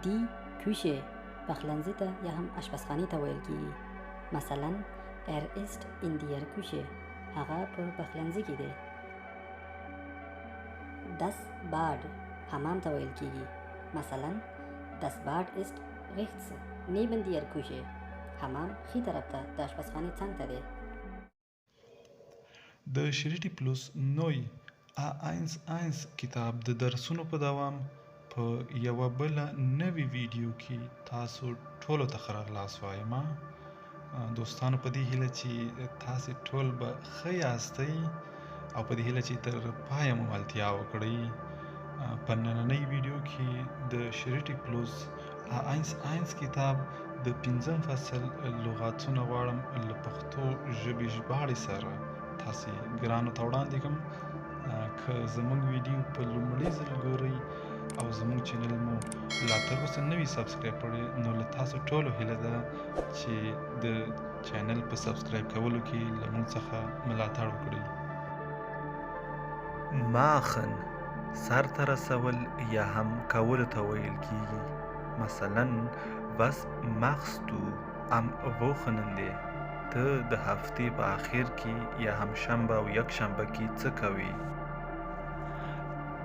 دی Küche پخلنځي ته یا هم اشپزخانې ته ویل کیږي. مثلا ist in der Küche هغه په پخلنځي کې دی. Das Bad حمام ته ویل کیږي. مثلا das Bad ist rechts neben der Küche حمام ښي طرف ته د اشپزخانې څنګ ته دی. د شریټي پلوس نوی A11 کتاب د درسونو په دوام په یوه بله نوې ویډیو کې تاسو ټولو ته ښه راغلاست وایم. دوستانو په دې هیله چې تاسې ټول به ښه یاستئ او په دې هیله چې تر پایه مو ملتیا وکړئ. په نننۍ ویډیو کې د شریټي پلوس A11 کتاب د 5م فصل لغاتونه غواړم له پښتو ژبې ژباړې سره تاسې ګرانو ته وړاندې کړم. که زموږ ویډیو په لومړي ځل ګورئ او زموږ چینل مو لا تر اوسه نه وي سبسکرایب کړی، نو له تاسو ټولو هیله ده چې د چینل په سبسکرایب کولو کې له موږ څخه ملاتړ وکړئ. ماخن سر ته رسول یا هم کولو ته ویل کیږي. مثلا was machst du am Wochenende؟ ته د هفتې په آخر کې یا هم شنبه او یک شنبه کې څه کوي؟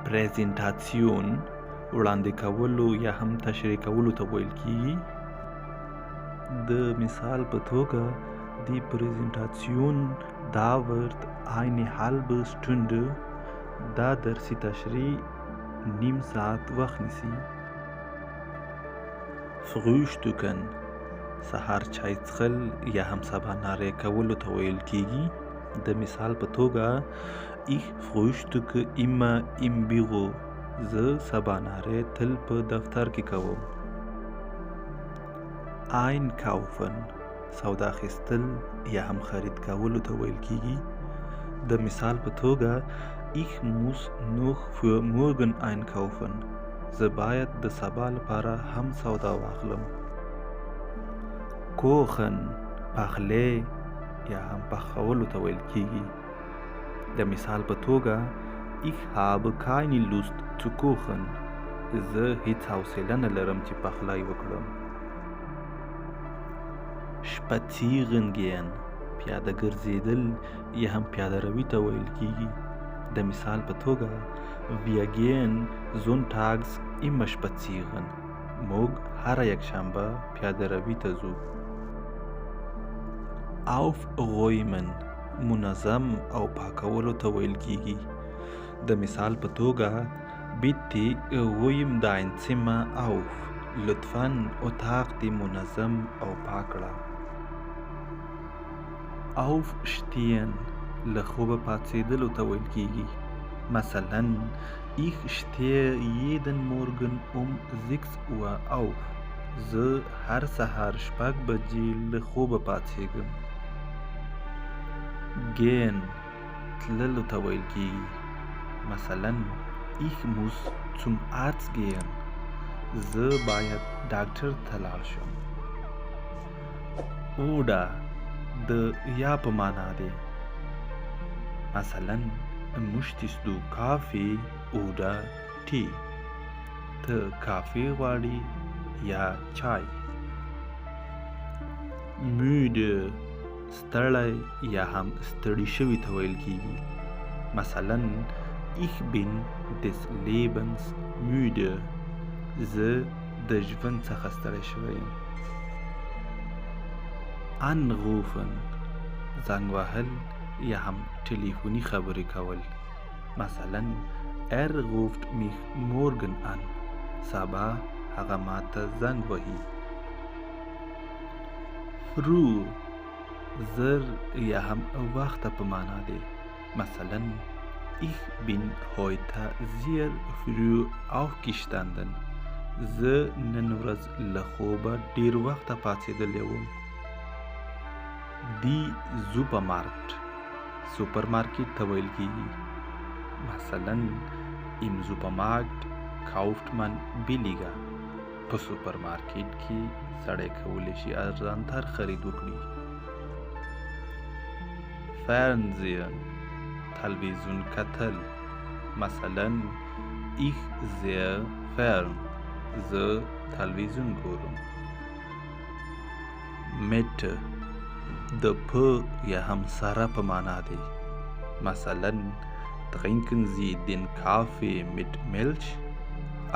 پریزنټاسیون وړاندې کولو یا هم تشریح کولو ته ویل کیږي. د مثال په توګه die Präsentation dauert eine halbe Stunde. دا درسي تشریح نیم ساعت وخت نیسي. Frühstücken سهار چای څښل یا هم سباناري کولو ته ویل کیږي. د مثال په توګه ich frühstücke immer im Büro. زه سباناري تل په دفتر کې کوم. Einkaufen سودا اخیستل یا هم خرید کولو ته ویل کیږي. د مثال په توګه ich muss noch für morgen einkaufen. زه باید د سبا لپاره هم سودا واخلم. کوخن پخلی یا هم پخولو ته ویل کیږي. د مثال په توګه ich habe keine Lust zu kochen. زه هیڅ حوصله نه لرم چې پخلی وکړم. spazieren gehen پیاده ګرځېدل یا هم پیاده روي ته ویل کیږي. د مثال په توګه wir gehen sonntags immer spazieren. موږ هره یکشنبه پیاده روي ته ځو. aufräumen منظم او پاکولو ته ویل کیږي. د مثال په توګه bitte räum dein Zimmer auf. لطفاً اتاق دې منظم او پاک کړه. aufstehen له خوبه پاڅېدلو ته ویل کیږي. مثلا ich stehe jeden Morgen um 6 Uhr auf. زه هر سهار 6 بجې له خوبه پاڅېږم. gehen تللو ته ویل کیږي. مثلا ich muss zum Arzt gehen. زه باید ډاکټر ته لاړ شم. oder د یا په معنا دی. مثلا möchtest du Kaffee oder Tee؟ ته کافی غواړي یا چای. müde ستړی یا هم ستړي شوي ته ویل کیږي. مثلا ich bin des Lebens müde. زه د ژوند څخه ستړی شوی یم. anrufen زنګ وهل یا هم ټلیفوني خبرې کول. مثلا ruft mich morgen an. سبا هغه ماته زنګ وهي. früh زر یا هم وخت په معنا دی. مثلا ich bin heute sehr früh aufgestanden. زه نن ورځ له خوبه ډیر وخته پاڅېدلی وم. die Supermarkt سوپرمارکټ ته ویل کیږي. مثلا im Supermarkt kauft man billiger. په سوپرمارکټ کې سړی کولی شي ارزانتر خرید وکړي. Fernsehen تلویزیون کتل. مثلا ich sehe fern. زه تلویزیون ګورم. میټ د په یا هم سره په معنا دی. مثلا trinken Sie den Kaffee mit Milch؟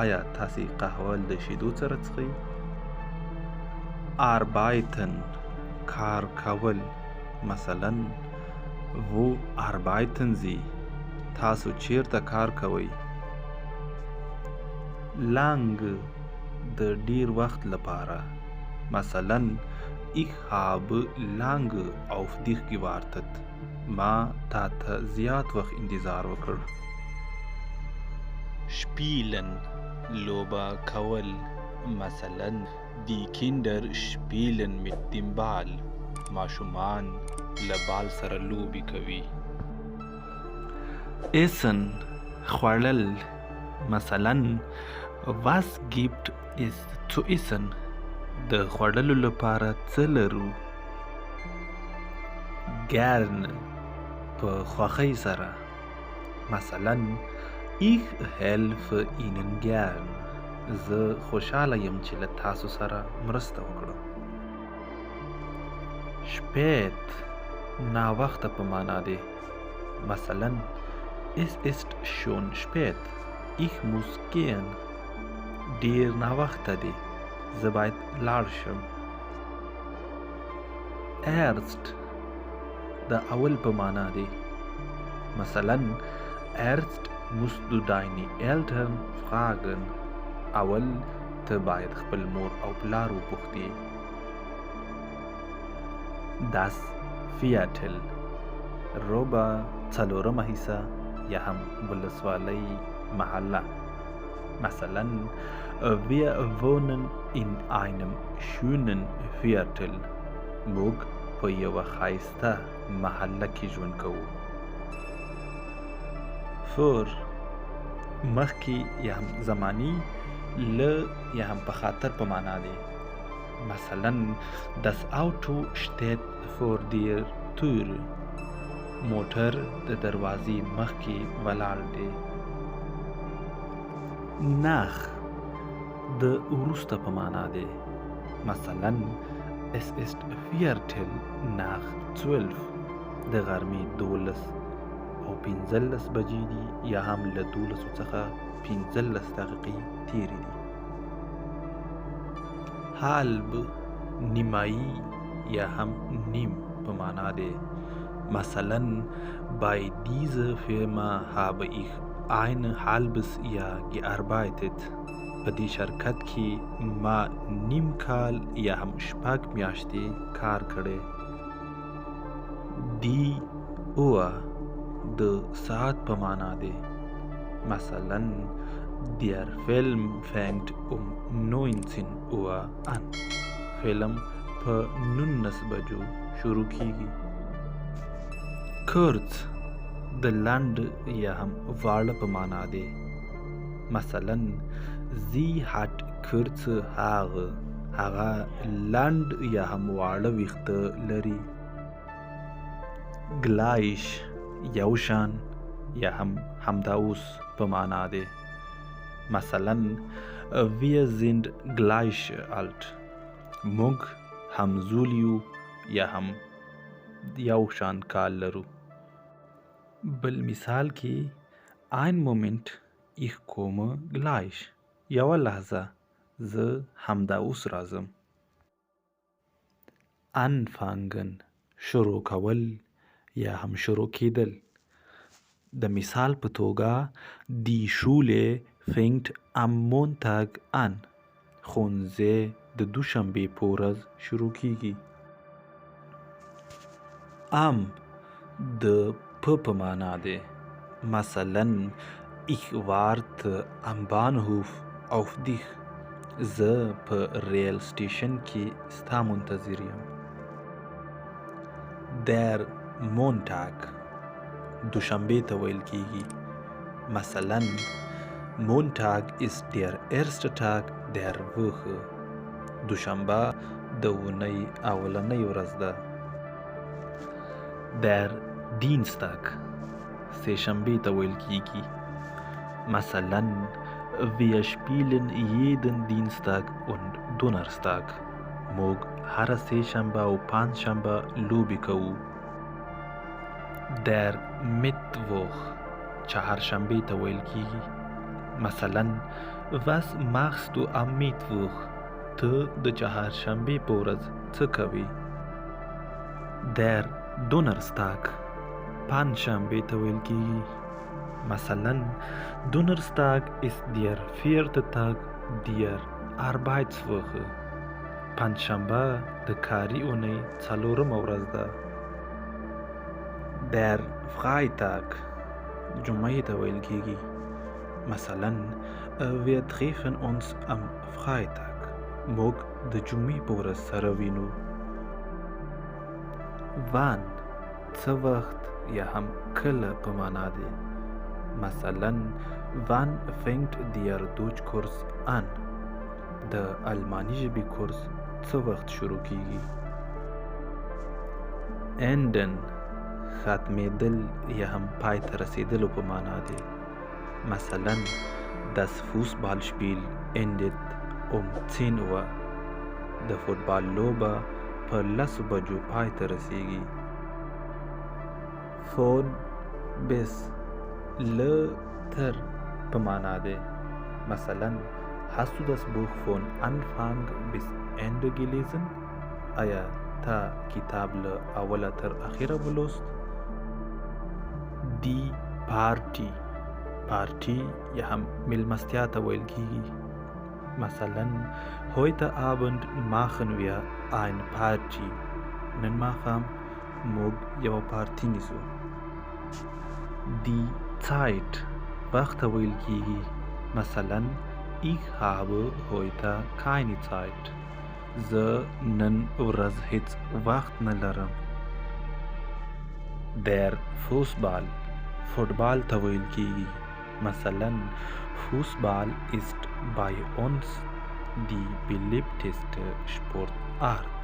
آیا تاسې قهوه له شیدو سره څښئ؟ arbeiten کار کول. مثلا wo arbeiten Sie؟ تاسو چیرته کار کوئ؟ lang د ډیر وخت لپاره. مثلا ich habe lange auf dich gewartet. ما تا ته زیات وخت انتظار وکړ. spielen لوبه کول. مثلا die Kinder spielen mit dem Ball. ماشومان له بال سره لوبې کوي. essen خوړل. مثلا was gibt es zu essen؟ د خوړلو لپاره څه لرو؟ gern په خوښۍ سره. مثلا ich helfe Ihnen gern. زه خوشحاله یم چې له تاسو سره مرسته وکړم. spät ناوخته په معنا دی. مثلا es ist schon spät. ich muss gehen. ډیر ناوخته دی. زه باید لاړ شم. erst د اول په معنا دی. مثلا erst musst du deine Eltern fragen. اول ته باید خپل مور او پلار وپوښتې. das Viertel ربع څلورمه حصه یا هم ولسوالۍ محله. مثلا wir wohnen in einem schönen Viertel. موږ په یوه ښایسته محله کې ژوند کوو. vor مخکې یا هم زمانی، له یا هم په خاطر په معنا دی. مثلا das Auto steht vor der Tür. موټر د دروازې مخکې ولاړ دی. nach د وروسته په معنا دی. مثلا es ist Viertel nach 12. د غرمې 12 او 15 بجې دي یا هم له 12 څخه 15 دقیقې تیرې دي. halb نیمایي یا هم نیم په معنا دی. مثلا bei dieser Firma habe ich ein halbes Jahr gearbeitet. په دې شرکت کې ما نیم کال یا هم شپږ میاشتې کار کړی. die Uhr د ساعت په معنا دی. مثلا der Film fängt um 19 Uhr an. فلم په 19 بجو شروع کیږي. kurz د لنډ یا هم واړه په معنا دی. مثلا sie hat kurze Haare. هغه لنډ یا هم واړه ویښته لري. gleich یو شان یا هم همدا اوس په معنا دی. مثلا wir sind gleich alt. موږ همزولی یو یا هم یو شان کال لرو. بل مثال کې ein Moment ich komme gleich. یوه لحظه زه همدا اوس راځم. anfangen شروع کول یا هم شروع کېدل. د مثال په توګه die Schule fängt am Montag an. ښوونځی د دوشنبې په ورځ شروع کیږي. am د په معنا دی. مثلا ich warte am Bahnhof auf dich. زه په ریل سټیشن کې ستا منتظر یم. der Montag دوشنبې ته ویل کیږي. مثلا Montag ist der erste Tag der Woche. دوشنبه د اونۍ اولنۍ ورځ ده. der Dienstag سه شنبې ته ویل کیږي. مثلا Wir spielen jeden Dienstag und Donnerstag. موږ هره سه شنبه او پنج شنبه لوبې کوو. Der Mittwoch چهارشنبې ته ویل کیږي. مثلا was machst du am Mittwoch؟ ته د چهارشنبې په ورځ څه کوي؟ Der Donnerstag پنجشنبې ته ویل کیږي. مثلا Donnerstag ist der 4. Tag der Arbeitswoche. پنجشنبه د کاري اونۍ څلورمه ورځ ده. Der Freitag جمعې ته ویل کیږي. مثلا wir treffen uns am Freitag. موږ د جمعې په ورځ سره وینو. Wann څه وخت یا هم کله په معنا دی. مثلا wann fängt der Deutschkurs an؟ د الماني ژبې کورس څه وخت شروع کیږي؟ Enden ختمېدل یا هم پای ته رسیدلو په معنا دی. مثلا das Fußballspiel endet um 10 Uhr. د فوټبال لوبه په 10 بجو پای ته رسیږي. Von bis له تر په معنا دی. مثلا Hast du das Buch von Anfang bis Ende gelesen؟ آیا تا کتاب له اوله تر اخره ولوست؟ Die Party پارټي یا هم میلمستیا ته ویل کیږي. مثلا heute Abend machen wir ein Party. نن ماښام موږ یوه پارټي نیسو. Die Zeit وخت ته ویل کیږي. مثلا Ich habe heute keine Zeit. زه نن ورځ هیڅ وخت نه لرم. Der Fußball فوټبال ته ویل کیږي. مثلا Fußball ist bei uns die beliebteste Sportart.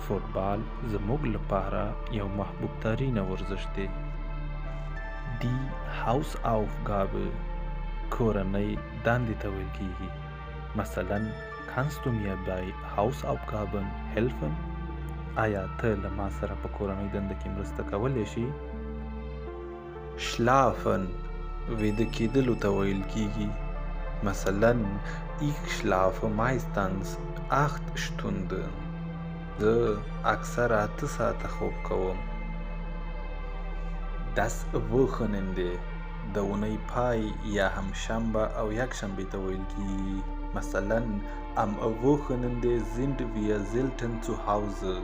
فوټبال زموږ لپاره یو محبوب ترینه ورزش دی. Die Hausaufgabe کورنۍ دندې ته ویل کیږي. مثلا kannst du mir bei Hausaufgaben helfen؟ آیا ته له ما سره په کورنۍ دنده کې مرسته کولی شي؟ Schlafen ویده کیدلو ته ویل کیږي. مثلا ich schlafe meistens 8 Stunden. زه اکثره 8 ساعته خوب کوم. Das Wochenende د اونۍ پای یا هم شنبه او یک شنبې ته ویل کیږي. مثلا am Wochenende sind wir selten zu Hause.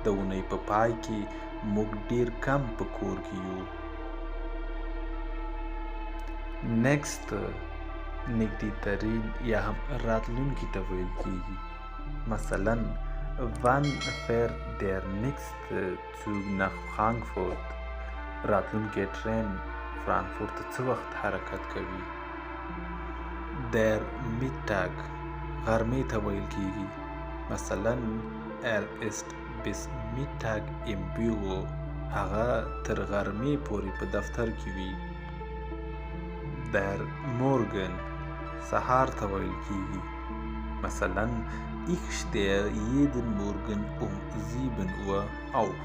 د اونۍ په پای کې موږ ډیر کم په کور کې یو. Next نږدې ترین یا هم راتلونکي ته ویل کیږي. مثلا wann fährt der nächste Zug nach Frankfurt؟ راتلونکی ټرین فرانکفورت څه وخت حرکت کوي؟ Der Mittag غرمې ته ویل کیږي. مثلا ist bis Mittag im Büro. هغه تر غرمې پورې په دفتر کې وي. Der Morgen سهار ته ویل کیږي. مثلا ich stehe jeden Morgen um 7 Uhr auf.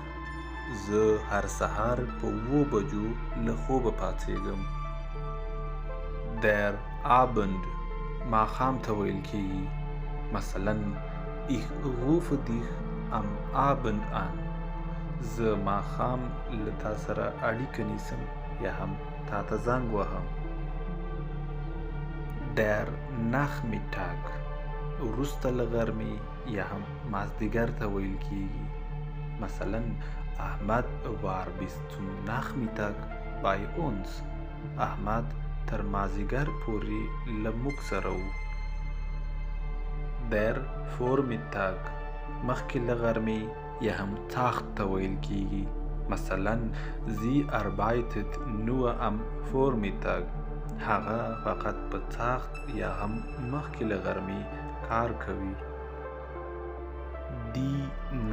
زه هر سهار په 7 بجو له خوبه پاڅېږم. Der Abend ماښام ته ویل کیږي. مثلا ich rufe dich am Abend an. زه ماښام له تا سره اړیکه نیسم یا هم تا ته زنګ وهم. Der Nachmittag وروسته له غرمې یا هم مازدیګر ته ویل کیږي. مثلا Ahmad war bis zum Nachmittag bei uns. احمد تر مازدیګر پورې له موږ سره و. Der Vormittag مخکې له غرمې یا هم تاخت ته ویل کیږي. مثلا sie arbeitet nur am Vormittag. هغه فقط په تاخت یا هم مخکې له غرمې کار کوي. Die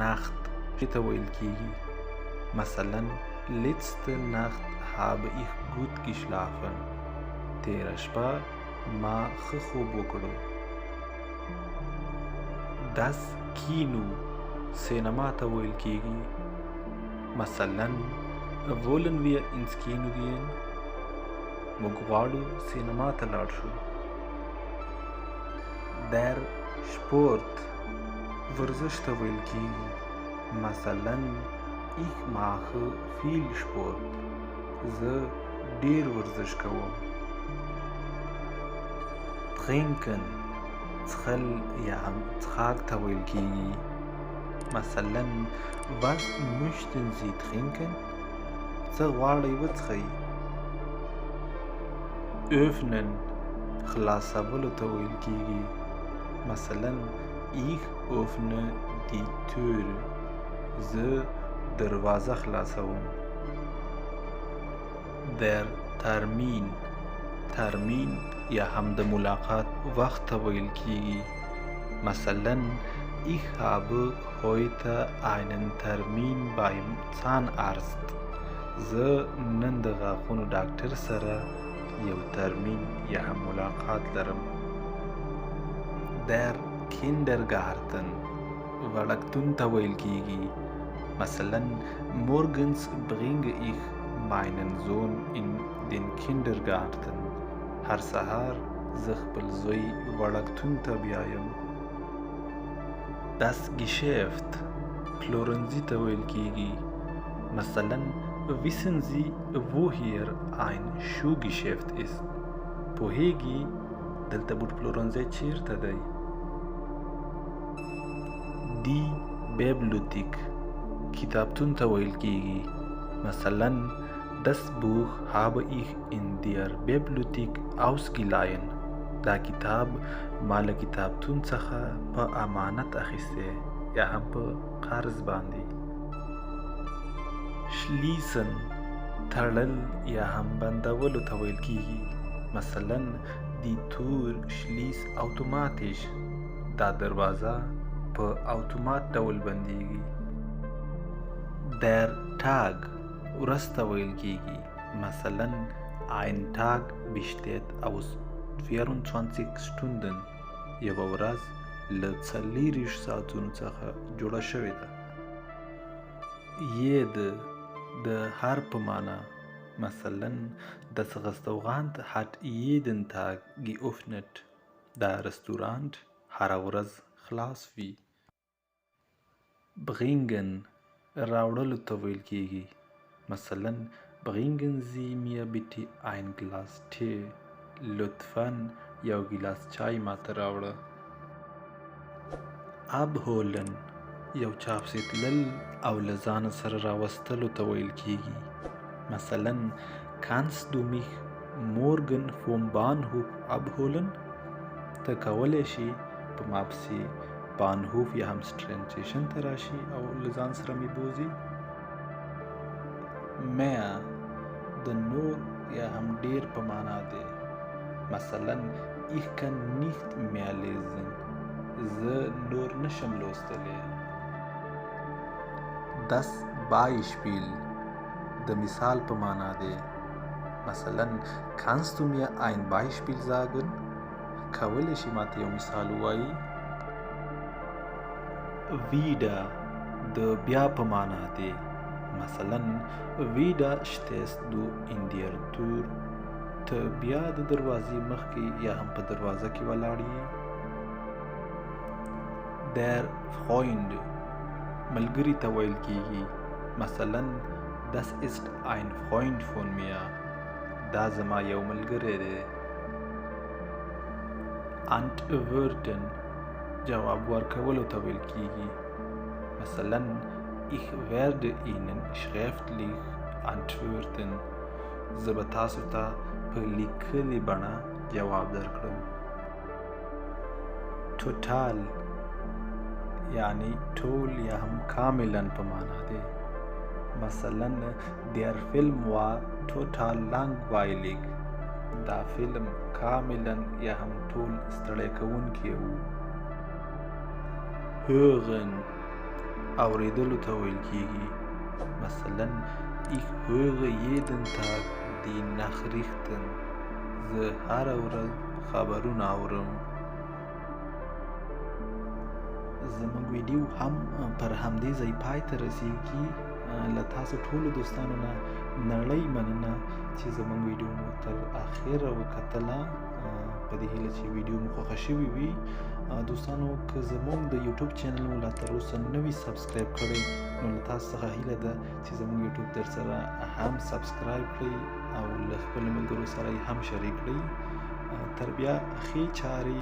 Nacht ته ویل کیږي. مثلا letzte Nacht habe ich gut geschlafen. تیره شپه ما ښه خوب وکړو. Das Kino سینما ته ویل کیږي. مثلا wollen wir ins Kino gehen؟ موږ غواړو سینما ته لاړ شو. Der Sport ورزش ته ویل کیږي. مثلا ich mache viel Sport. زه ډیر ورزش کوم. Trinken څښل یا هم څښاک ته ویل کیږي. مثلا was möchten Sie trinken؟ څه غواړئ وڅښئ. öffnen خلاصولو ته ویل کیږي. مثلا ich öffne die Tür. زه دروازه خلاصوم. der Termin ترمین یا هم د ملاقات وخت ته ویل کیږي. مثلا ich habe heute einen Termin beim Zahnarzt. زه نن د غاښونو ډاکټر سره یو ترمین یا هم ملاقات لرم. der Kindergarten وړکتون ته ویل کیږي. مثلا morgens bringe ich meinen Sohn in den Kindergarten. هر سهار زه خپل زوی وړکتون ته بیایم. das Geschäft پلورنځي ته ویل کیږي. مثلا wissen Sie wo hier ein Schuhgeschäft ist؟ پوهیږي دلته بوټ پلورنځی چیرته دی؟ die Bibliothek کتابتون ته ویل کیږي. مثلا das Buch habe ich in der Bibliothek ausgeliehen. دا کتاب ما له کتابتون څخه په امانت اخیستی یا هم په قرض باندې. schließen تړل یا هم بندولو ته ویل کیږي. مثلا die Tür schließt automatisch. دا دروازه په اتومات ډول بندیږي. der Tag ورځ ته ویل کیږي. مثلا ein Tag besteht aus 24 Stunden. یوه ورځ له 24 ساعتونو څخه جوړه شوې ده. jede د هر په معنا. مثلا das Restaurant hat jeden Tag geöffnet. دا رستورانت هره ورځ خلاص وي. bringen راوړلو ته ویل کیږي. مثلا bringen Sie mir bitte ein Glas Tee. لطفاً یو ګیلاس چای ماته راوړه. abholen یو چاپسې تلل او له ځانه سره راوستلو ته ویل کیږي. مثلا kannst du mich morgen vom Bahnhof abholen؟ ته کولی شي په ما پسې بانهوف یا هم ټرین سټیشن ته راشي او له ځان سره مې بوځي. mehr د نور یا هم ډیر په معنا دی. مثلا ich kann nicht mehr lesen. زه نور نشم لوستلی. das Beispiel د مثال په معنا دی. مثلا kannst du mir ein Beispiel sagen؟ کولی شي ماته یو مثال ووایي. wieder د بیا په معنا دی. مثلا wieder stehst du in der Tür. ته بیا د دروازې مخکې یا هم په دروازه کې ولاړ یې. der Freund ملګري ته ویل کیږي. مثلا das ist ein Freund von mir. دا زما یو ملګری دی. antworten جواب ورکولو ته ویل کیږي. مثلا ich werde Ihnen schriftlich antworten. زه به تاسو ته په لیکلې بڼه جواب درکړم. total یعنی ټول یا هم کاملا په معنا دی. مثلا der Film war total langweilig. دا فلم کاملا یا هم ټول ستړی کوونکی و. hören اوریدلو ته ویل کیږي. مثلا ich höre jeden Tag die Nachrichten. زه هره ورځ خبرونه اورم. زموږ ویډیو هم پر همدې ځای پای ته رسیږي. له تاسو ټولو دوستانو نه نړۍ مننه چې زموږ ویډیو مو تر اخره وکتله. په دې هیله چې ویډیو مو خوښه شوې وي. دوستانو که زموږ د یوټیوب چینل مو لا تر اوسه نه وي سبسکرایب کړی نو له تاسو څخه هیله ده چې زموږ یوټیوب درسره هم سبسکرایب کړئ او له خپلو ملګرو سره یې هم شریک کړئ. تر بیا ښې چارې